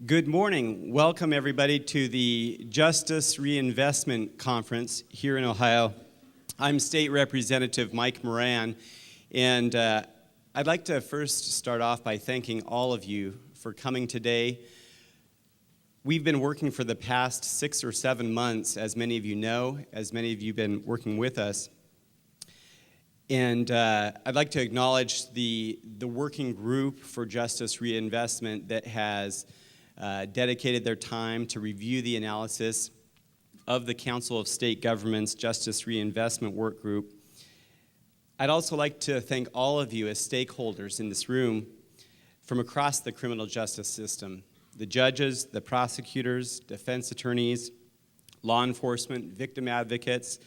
Good morning. Welcome, everybody, to the Justice Reinvestment Conference here in Ohio. I'm State Representative Mike Moran, and I'd like to first start off by thanking all of you for coming today. We've been working for the past 6 or 7 months, as many of you know, as many of you have been working with us. And I'd like to acknowledge the working group for Justice Reinvestment that has dedicated their time to review the analysis of the Council of State Governments Justice Reinvestment Work Group. I'd also like to thank all of you as stakeholders in this room from across the criminal justice system, the judges, the prosecutors, defense attorneys, law enforcement, victim advocates,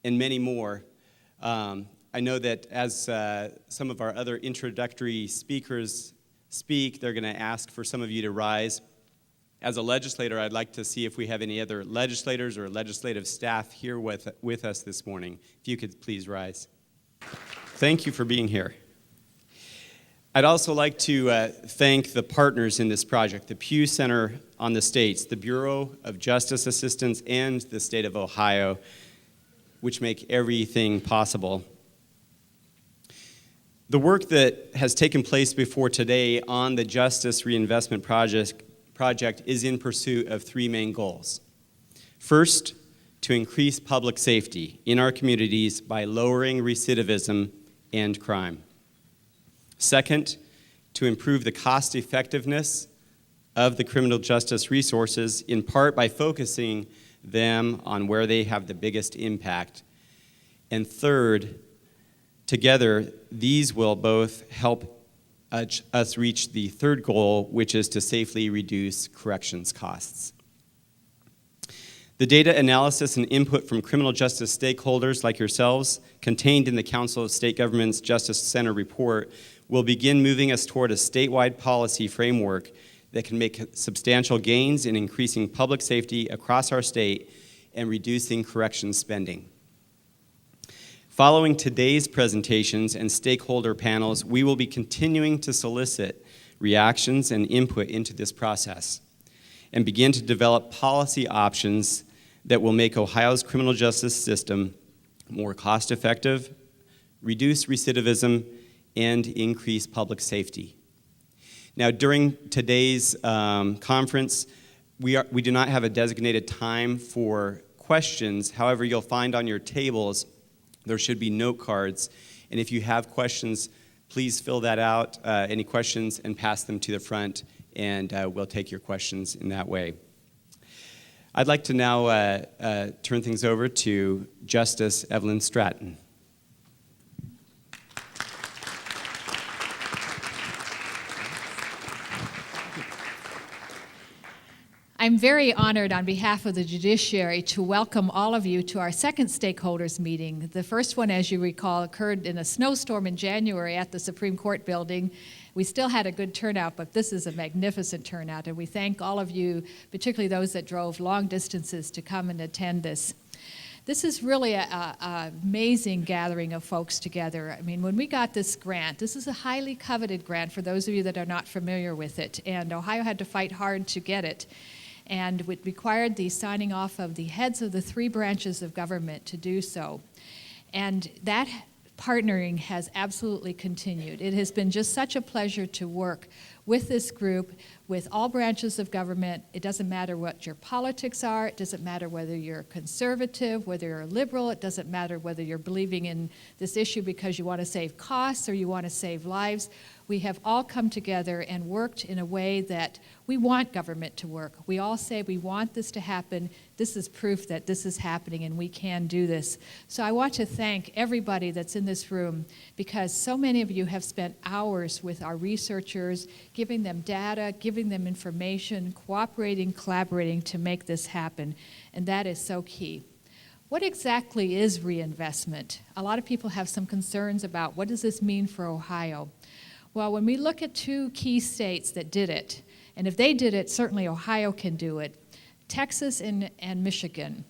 and many more. I know that as some of our other introductory speakers speak, they're going to ask for some of you to rise. As a legislator, I'd like to see if we have any other legislators or legislative staff here with us this morning. If you could please rise. Thank you for being here. I'd also like to thank the partners in this project, the Pew Center on the States, the Bureau of Justice Assistance, and the state of Ohio, which make everything possible. The work that has taken place before today on the Justice Reinvestment Project is in pursuit of 3 main goals. First, to increase public safety in our communities by lowering recidivism and crime. Second, to improve the cost effectiveness of the criminal justice resources, in part by focusing them on where they have the biggest impact. And third, together, these will both help us reach the third goal, which is to safely reduce corrections costs. The data analysis and input from criminal justice stakeholders like yourselves, contained in the Council of State Governments Justice Center report, will begin moving us toward a statewide policy framework that can make substantial gains in increasing public safety across our state and reducing corrections spending. Following today's presentations and stakeholder panels, we will be continuing to solicit reactions and input into this process and begin to develop policy options that will make Ohio's criminal justice system more cost-effective, reduce recidivism, and increase public safety. Now, during today's conference, we do not have a designated time for questions. However, you'll find on your tables there should be note cards, and if you have questions, please fill that out, any questions, and pass them to the front, and we'll take your questions in that way. I'd like to now turn things over to Justice Evelyn Stratton. I'm very honored on behalf of the judiciary to welcome all of you to our second stakeholders meeting. The first one, as you recall, occurred in a snowstorm in January at the Supreme Court building. We still had a good turnout, but this is a magnificent turnout, and we thank all of you, particularly those that drove long distances to come and attend this. This is really an amazing gathering of folks together. I mean, when we got this grant, this is a highly coveted grant for those of you that are not familiar with it, and Ohio had to fight hard to get it. And it required the signing off of the heads of the 3 branches of government to do so. And that partnering has absolutely continued. It has been just such a pleasure to work with this group, with all branches of government. It doesn't matter what your politics are. It doesn't matter whether you're conservative, whether you're liberal. It doesn't matter whether you're believing in this issue because you want to save costs or you want to save lives. We have all come together and worked in a way that we want government to work. We all say we want this to happen. This is proof that this is happening and we can do this. So I want to thank everybody that's in this room because so many of you have spent hours with our researchers, giving them data, giving them information, cooperating, collaborating to make this happen. And that is so key. What exactly is reinvestment? A lot of people have some concerns about what does this mean for Ohio? Well, when we look at 2 key states that did it, and if they did it, certainly Ohio can do it, Texas and Michigan,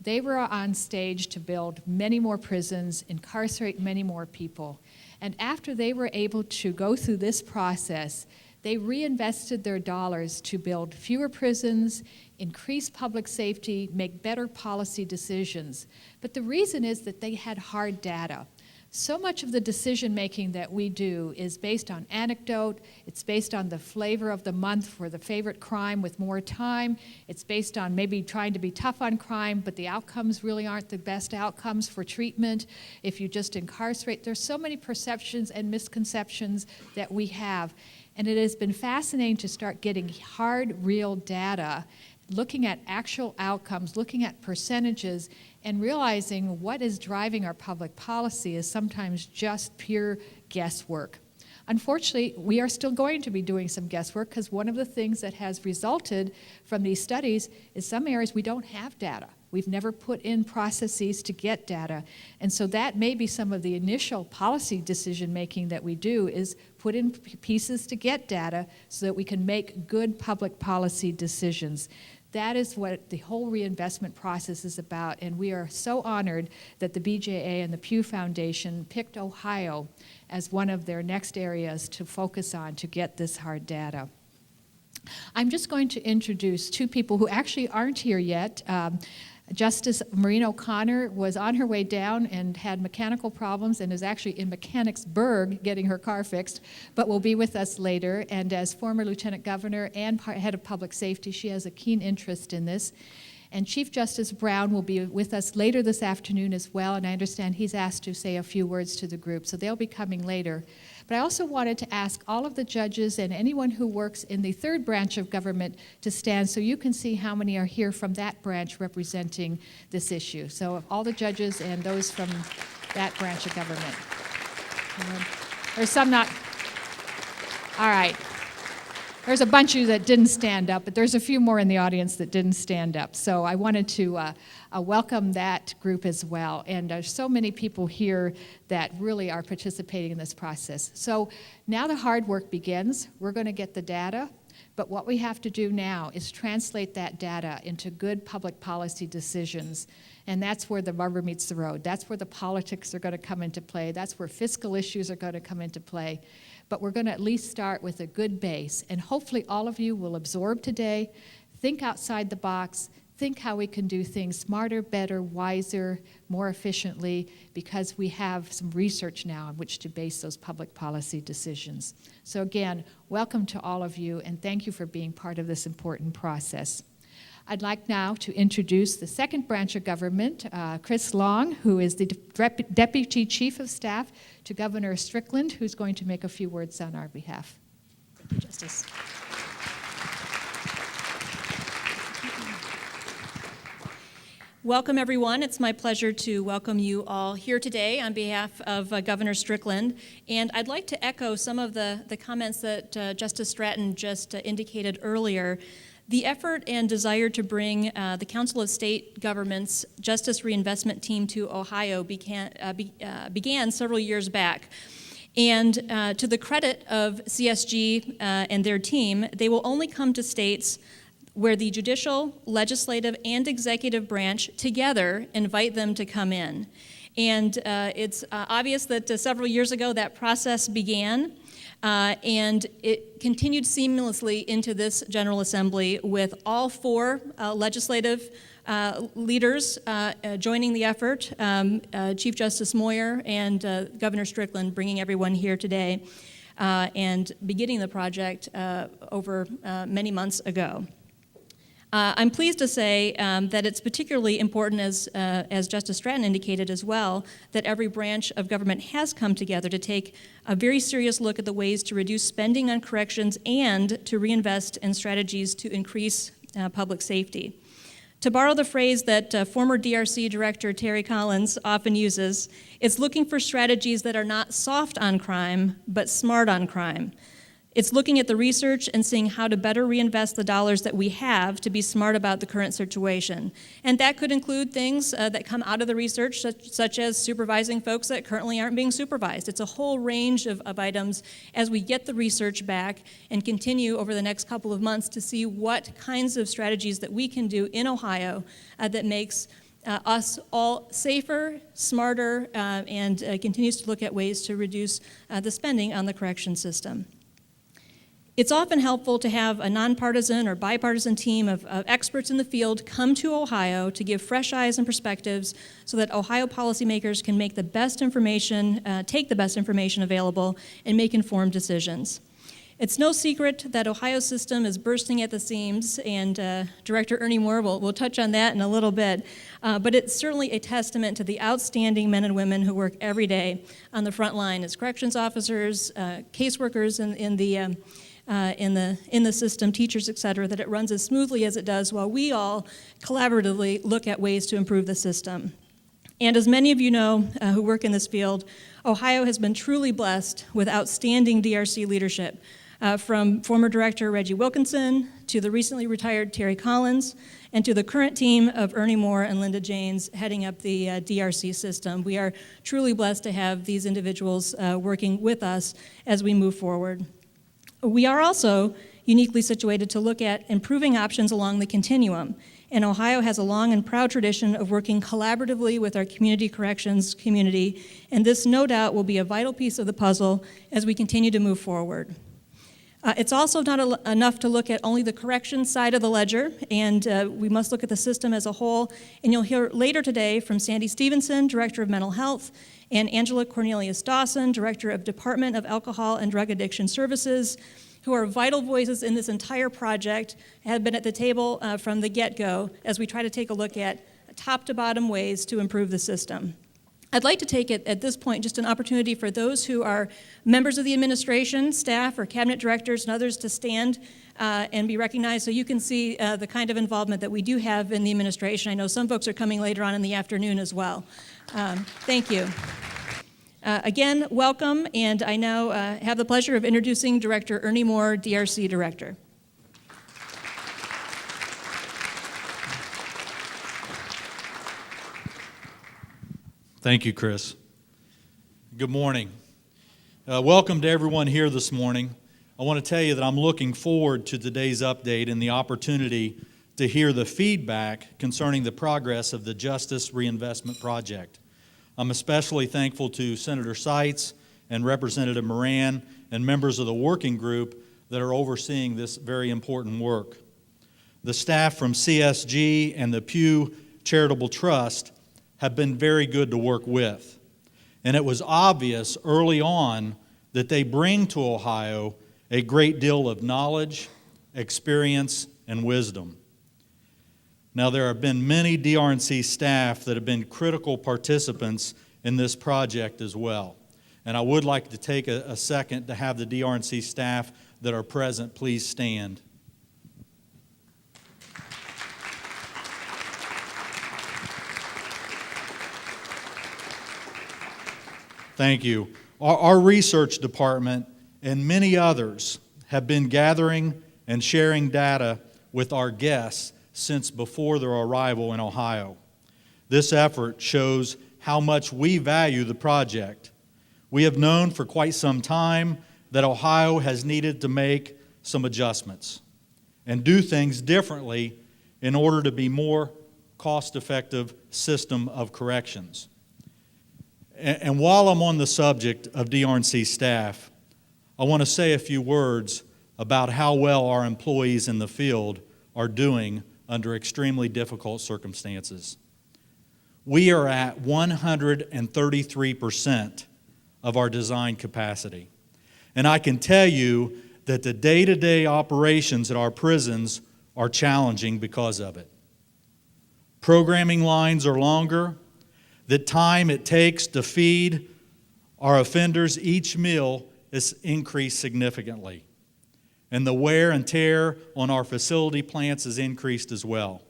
they were on stage to build many more prisons, incarcerate many more people. And after they were able to go through this process, They reinvested their dollars to build fewer prisons, increase public safety, make better policy decisions. But the reason is that they had hard data. So much of the decision-making that we do is based on anecdote. It's based on the flavor of the month for the favorite crime with more time. It's based on maybe trying to be tough on crime, but the outcomes really aren't the best outcomes for treatment if you just incarcerate. There's so many perceptions and misconceptions that we have. And it has been fascinating to start getting hard, real data, looking at actual outcomes, looking at percentages, and realizing what is driving our public policy is sometimes just pure guesswork. Unfortunately, we are still going to be doing some guesswork because one of the things that has resulted from these studies is some areas we don't have data. We've never put in processes to get data. And so that may be some of the initial policy decision making that we do is put in pieces to get data so that we can make good public policy decisions. That is what the whole reinvestment process is about, and we are so honored that the BJA and the Pew Foundation picked Ohio as one of their next areas to focus on to get this hard data. I'm just going to introduce two people who actually aren't here yet. Justice Maureen O'Connor was on her way down and had mechanical problems and is actually in Mechanicsburg getting her car fixed, but will be with us later. And as former Lieutenant Governor and head of public safety, she has a keen interest in this. And Chief Justice Brown will be with us later this afternoon as well, and I understand he's asked to say a few words to the group, so they'll be coming later. But I also wanted to ask all of the judges and anyone who works in the third branch of government to stand so you can see how many are here from that branch representing this issue. So all the judges and those from that branch of government. There's some not. All right. There's a bunch of you that didn't stand up, but there's a few more in the audience that didn't stand up. So I wanted to welcome that group as well. And there's so many people here that really are participating in this process. So now the hard work begins. We're going to get the data. But what we have to do now is translate that data into good public policy decisions. And that's where the rubber meets the road. That's where the politics are going to come into play. That's where fiscal issues are going to come into play. But we're going to at least start with a good base. And hopefully all of you will absorb today, think outside the box, think how we can do things smarter, better, wiser, more efficiently, because we have some research now on which to base those public policy decisions. So again, welcome to all of you, and thank you for being part of this important process. I'd like now to introduce the second branch of government, Chris Long, who is the Deputy Chief of Staff to Governor Strickland, who's going to make a few words on our behalf. Thank you, Justice. Welcome, everyone. It's my pleasure to welcome you all here today on behalf of Governor Strickland. And I'd like to echo some of the comments that Justice Stratton just indicated earlier. The effort and desire to bring the Council of State Governments Justice Reinvestment Team to Ohio began several years back. And to the credit of CSG and their team, they will only come to states where the judicial, legislative, and executive branch together invite them to come in. And it's obvious that several years ago that process began. And it continued seamlessly into this General Assembly with all four legislative leaders joining the effort, Chief Justice Moyer and Governor Strickland bringing everyone here today and beginning the project over many months ago. I'm pleased to say that it's particularly important, as Justice Stratton indicated as well, that every branch of government has come together to take a very serious look at the ways to reduce spending on corrections and to reinvest in strategies to increase public safety. To borrow the phrase that former DRC Director Terry Collins often uses, it's looking for strategies that are not soft on crime, but smart on crime. It's looking at the research and seeing how to better reinvest the dollars that we have to be smart about the current situation. And that could include things that come out of the research, such as supervising folks that currently aren't being supervised. It's a whole range of items as we get the research back and continue over the next couple of months to see what kinds of strategies that we can do in Ohio that makes us all safer, smarter, and continues to look at ways to reduce the spending on the correction system. It's often helpful to have a nonpartisan or bipartisan team of experts in the field come to Ohio to give fresh eyes and perspectives so that Ohio policymakers can make take the best information available and make informed decisions. It's no secret that Ohio's system is bursting at the seams, and Director Ernie Moore will touch on that in a little bit, but it's certainly a testament to the outstanding men and women who work every day on the front line as corrections officers, caseworkers in the system, teachers, et cetera, that it runs as smoothly as it does while we all collaboratively look at ways to improve the system. And as many of you know who work in this field, Ohio has been truly blessed with outstanding DRC leadership, from former Director Reggie Wilkinson to the recently retired Terry Collins, and to the current team of Ernie Moore and Linda Janes heading up the DRC system. We are truly blessed to have these individuals working with us as we move forward. We are also uniquely situated to look at improving options along the continuum, and Ohio has a long and proud tradition of working collaboratively with our community corrections community, and this no doubt will be a vital piece of the puzzle as we continue to move forward. It's also not enough to look at only the corrections side of the ledger, and we must look at the system as a whole, and you'll hear later today from Sandy Stevenson, Director of Mental Health, and Angela Cornelius Dawson, Director of Department of Alcohol and Drug Addiction Services, who are vital voices in this entire project, have been at the table from the get-go as we try to take a look at top-to-bottom ways to improve the system. I'd like to take it at this point just an opportunity for those who are members of the administration, staff, or cabinet directors and others to stand and be recognized so you can see the kind of involvement that we do have in the administration. I know some folks are coming later on in the afternoon as well. Thank you. Again, welcome, and I now have the pleasure of introducing Director Ernie Moore, DRC Director. Thank you, Chris. Good morning. Welcome to everyone here this morning. I want to tell you that I'm looking forward to today's update and the opportunity to hear the feedback concerning the progress of the Justice Reinvestment Project. I'm especially thankful to Senator Seitz and Representative Moran and members of the working group that are overseeing this very important work. The staff from CSG and the Pew Charitable Trust have been very good to work with. And it was obvious early on that they bring to Ohio a great deal of knowledge, experience, and wisdom. Now, there have been many DRC staff that have been critical participants in this project as well. And I would like to take a second to have the DRC staff that are present please stand. Thank you. Our research department and many others have been gathering and sharing data with our guests since before their arrival in Ohio. This effort shows how much we value the project. We have known for quite some time that Ohio has needed to make some adjustments and do things differently in order to be more cost-effective system of corrections. And while I'm on the subject of DRC staff, I want to say a few words about how well our employees in the field are doing under extremely difficult circumstances. We are at 133% of our design capacity. And I can tell you that the day-to-day operations at our prisons are challenging because of it. Programming lines are longer. The time it takes to feed our offenders each meal is increased significantly. And the wear and tear on our facility plants is increased as well.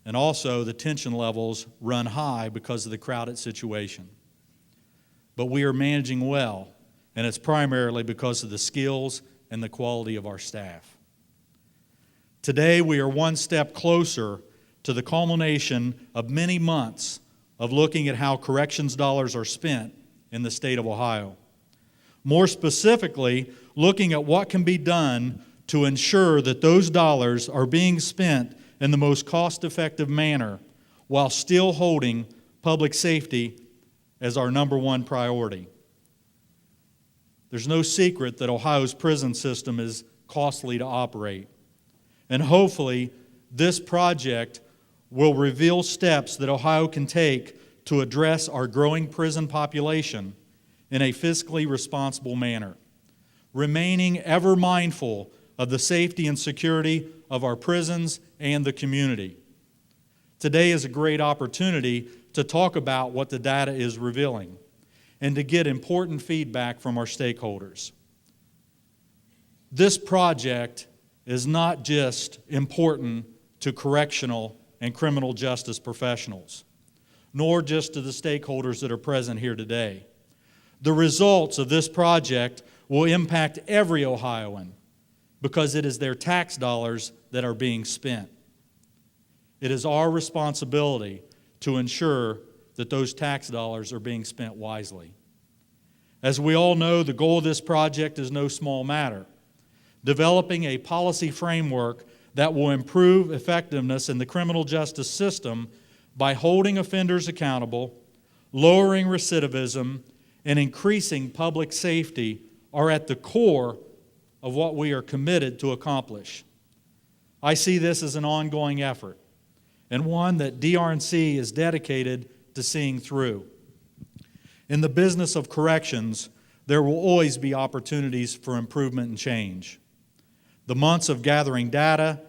And also the tension levels run high because of the crowded situation. But we are managing well, and it's primarily because of the skills and the quality of our staff. Today we are one step closer to the culmination of many months of looking at how corrections dollars are spent in the state of Ohio. More specifically, looking at what can be done to ensure that those dollars are being spent in the most cost-effective manner while still holding public safety as our number one priority. There's no secret that Ohio's prison system is costly to operate. And hopefully, this project will reveal steps that Ohio can take to address our growing prison population in a fiscally responsible manner, remaining ever mindful of the safety and security of our prisons and the community. Today is a great opportunity to talk about what the data is revealing and to get important feedback from our stakeholders. This project is not just important to correctional and criminal justice professionals, nor just to the stakeholders that are present here today. The results of this project will impact every Ohioan because it is their tax dollars that are being spent. It is our responsibility to ensure that those tax dollars are being spent wisely. As we all know, the goal of this project is no small matter. Developing a policy framework that will improve effectiveness in the criminal justice system by holding offenders accountable, lowering recidivism, and increasing public safety are at the core of what we are committed to accomplish. I see this as an ongoing effort and one that DRC is dedicated to seeing through. In the business of corrections, there will always be opportunities for improvement and change. The months of gathering data,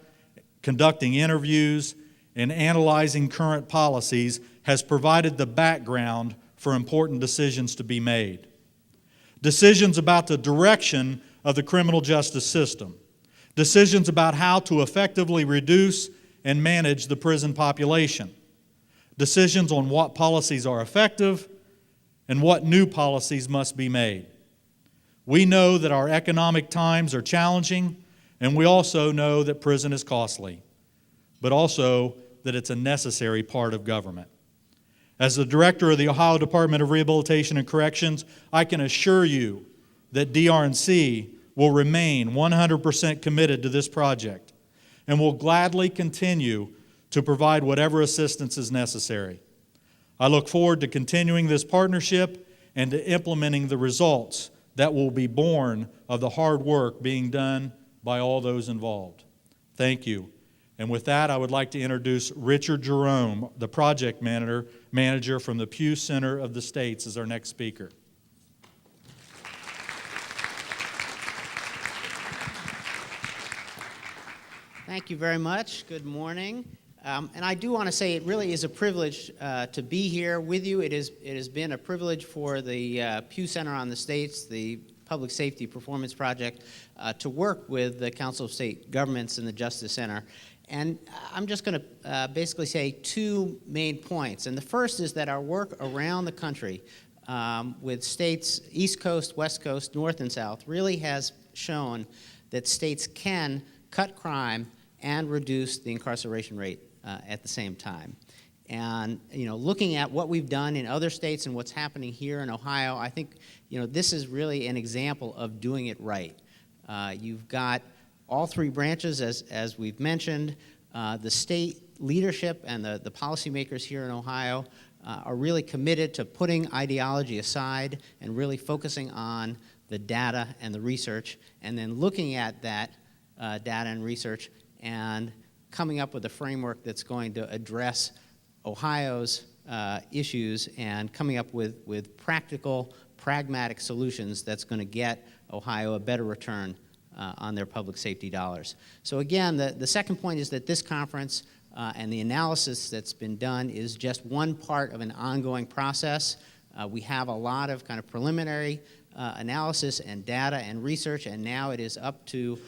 conducting interviews, and analyzing current policies has provided the background for important decisions to be made. Decisions about the direction of the criminal justice system. Decisions about how to effectively reduce and manage the prison population. Decisions on what policies are effective and what new policies must be made. We know that our economic times are challenging, and we also know that prison is costly, but also that it's a necessary part of government. As the director of the Ohio Department of Rehabilitation and Corrections, I can assure you that DRC will remain 100% committed to this project and will gladly continue to provide whatever assistance is necessary. I look forward to continuing this partnership and to implementing the results that will be born of the hard work being done by all those involved. Thank you. And with that, I would like to introduce Richard Jerome, the project manager from the Pew Center of the States, as our next speaker. Thank you very much. Good morning. And I do want to say it really is a privilege to be here with you. It has been a privilege for the Pew Center on the States, the Public Safety Performance Project, to work with the Council of State Governments and the Justice Center. And I'm just going to basically say two main points. And the first is that our work around the country with states, East Coast, West Coast, North and South, really has shown that states can cut crime and reduce the incarceration rate at the same time. And looking at what we've done in other states and what's happening here in Ohio, I think this is really an example of doing it right. You've got all three branches, as we've mentioned. The state leadership and the policymakers here in Ohio are really committed to putting ideology aside and really focusing on the data and the research, and then looking at that data and research and coming up with a framework that's going to address Ohio's issues and coming up with practical, pragmatic solutions that's going to get Ohio a better return on their public safety dollars. So again, the second point is that this conference and the analysis that's been done is just one part of an ongoing process. We have a lot of kind of preliminary analysis and data and research, and now it is up to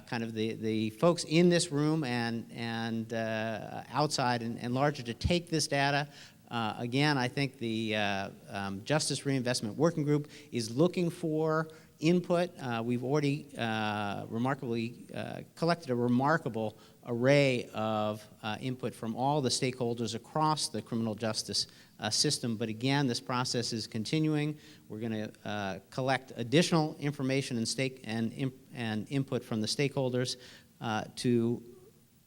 kind of the folks in this room and outside and larger to take this data. Again, I think the Justice Reinvestment Working Group is looking for input. We've already collected a remarkable array of input from all the stakeholders across the criminal justice system. But again, this process is continuing. We're going to collect additional information and input from the stakeholders to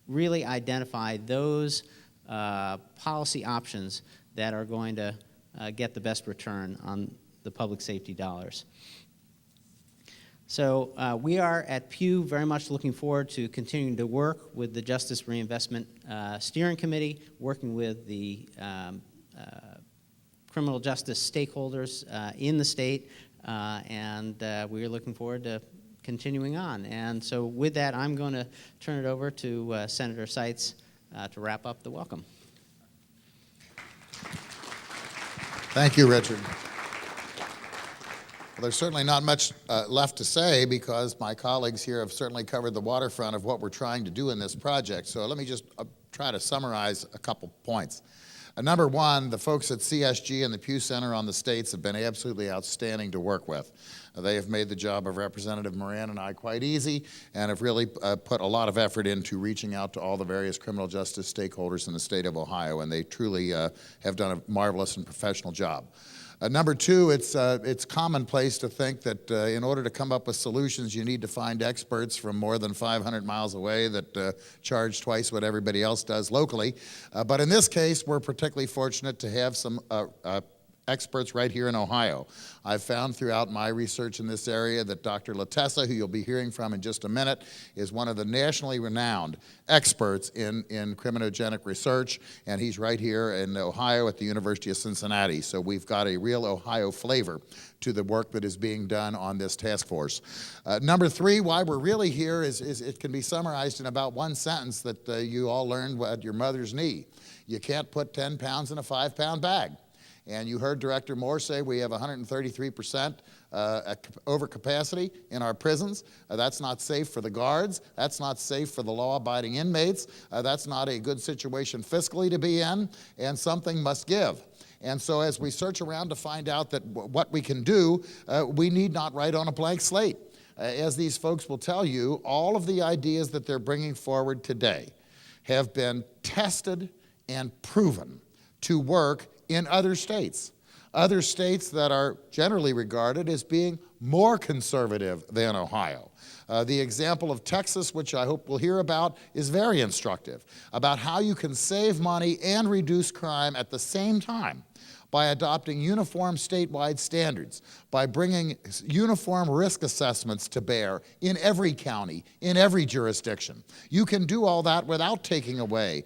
really identify those policy options that are going to get the best return on the public safety dollars. So we are at Pew very much looking forward to continuing to work with the Justice Reinvestment Steering Committee, working with the criminal justice stakeholders in the state, and we are looking forward to continuing on. And so with that, I'm going to turn it over to Senator Seitz to wrap up the welcome. Thank you, Richard. Well, there's certainly not much left to say because my colleagues here have certainly covered the waterfront of what we're trying to do in this project. So let me just try to summarize a couple points. Number one, the folks at CSG and the Pew Center on the States have been absolutely outstanding to work with. They have made the job of Representative Moran and I quite easy and have really put a lot of effort into reaching out to all the various criminal justice stakeholders in the state of Ohio, and they truly have done a marvelous and professional job. Number two, it's commonplace to think that in order to come up with solutions, you need to find experts from more than 500 miles away that charge twice what everybody else does locally. But in this case, we're particularly fortunate to have some experts right here in Ohio. I've found throughout my research in this area that Dr. Latessa, who you'll be hearing from in just a minute, is one of the nationally renowned experts in criminogenic research, and he's right here in Ohio at the University of Cincinnati. So we've got a real Ohio flavor to the work that is being done on this task force. Number three, why we're really here is it can be summarized in about one sentence that you all learned at your mother's knee. You can't put 10 pounds in a 5-pound bag. And you heard Director Moore say we have 133% overcapacity in our prisons. That's not safe for the guards. That's not safe for the law-abiding inmates. That's not a good situation fiscally to be in, and something must give. And so as we search around to find out that what we can do, we need not write on a blank slate. As these folks will tell you, all of the ideas that they're bringing forward today have been tested and proven to work in other states that are generally regarded as being more conservative than Ohio. The example of Texas, which I hope we'll hear about, is very instructive about how you can save money and reduce crime at the same time by adopting uniform statewide standards, by bringing uniform risk assessments to bear in every county, in every jurisdiction. You can do all that without taking away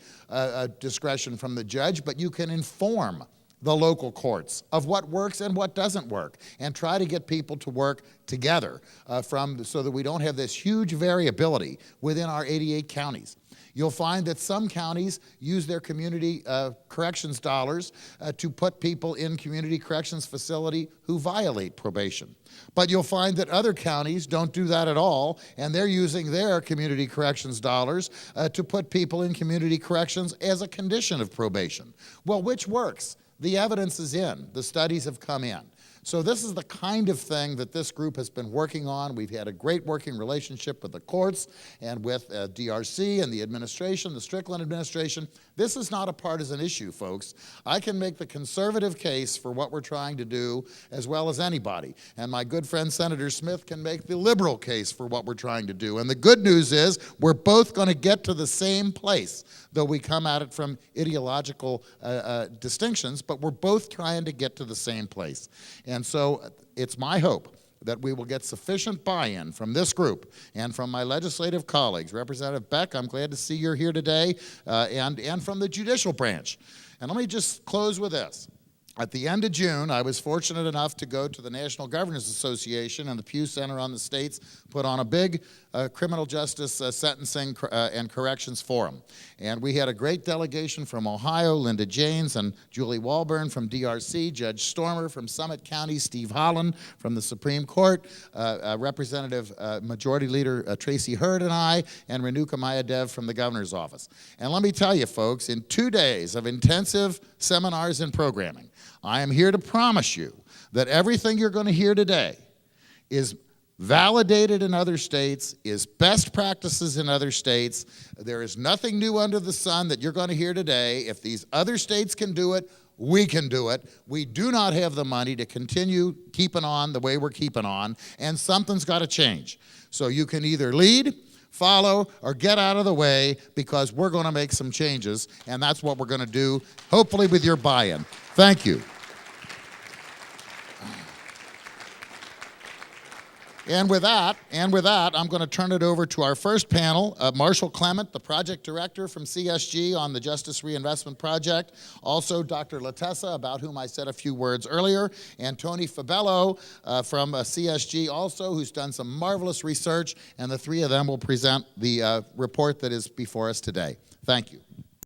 discretion from the judge, but you can inform the local courts of what works and what doesn't work, and try to get people to work together so that we don't have this huge variability within our 88 counties. You'll find that some counties use their community corrections dollars to put people in community corrections facility who violate probation. But you'll find that other counties don't do that at all, and they're using their community corrections dollars to put people in community corrections as a condition of probation. Well, which works? The evidence is in. The studies have come in. So this is the kind of thing that this group has been working on. We've had a great working relationship with the courts and with DRC and the administration, the Strickland administration. This is not a partisan issue, folks. I can make the conservative case for what we're trying to do as well as anybody. And my good friend Senator Smith can make the liberal case for what we're trying to do. And the good news is we're both going to get to the same place, though we come at it from ideological distinctions, but we're both trying to get to the same place. And so it's my hope that we will get sufficient buy-in from this group and from my legislative colleagues. Representative Beck, I'm glad to see you're here today, and from the judicial branch. And let me just close with this. At the end of June, I was fortunate enough to go to the National Governors Association and the Pew Center on the States put on a big criminal justice sentencing and corrections forum. And we had a great delegation from Ohio, Linda Janes and Julie Walburn from DRC, Judge Stormer from Summit County, Steve Holland from the Supreme Court, Representative Majority Leader Tracy Hurd and I, and Renuka Mayadev from the Governor's Office. And let me tell you, folks, in 2 days of intensive seminars and programming, I am here to promise you that everything you're going to hear today is validated in other states, is best practices in other states. There is nothing new under the sun that you're going to hear today. If these other states can do it, we can do it. We do not have the money to continue keeping on the way we're keeping on, and something's got to change. So you can either lead, follow, or get out of the way, because we're going to make some changes, and that's what we're going to do, hopefully with your buy-in. Thank you. And with that, I'm going to turn it over to our first panel, Marshall Clement, the project director from CSG on the Justice Reinvestment Project. Also, Dr. Latessa, about whom I said a few words earlier, and Tony Fabello from CSG also, who's done some marvelous research, and the three of them will present the report that is before us today. Thank you.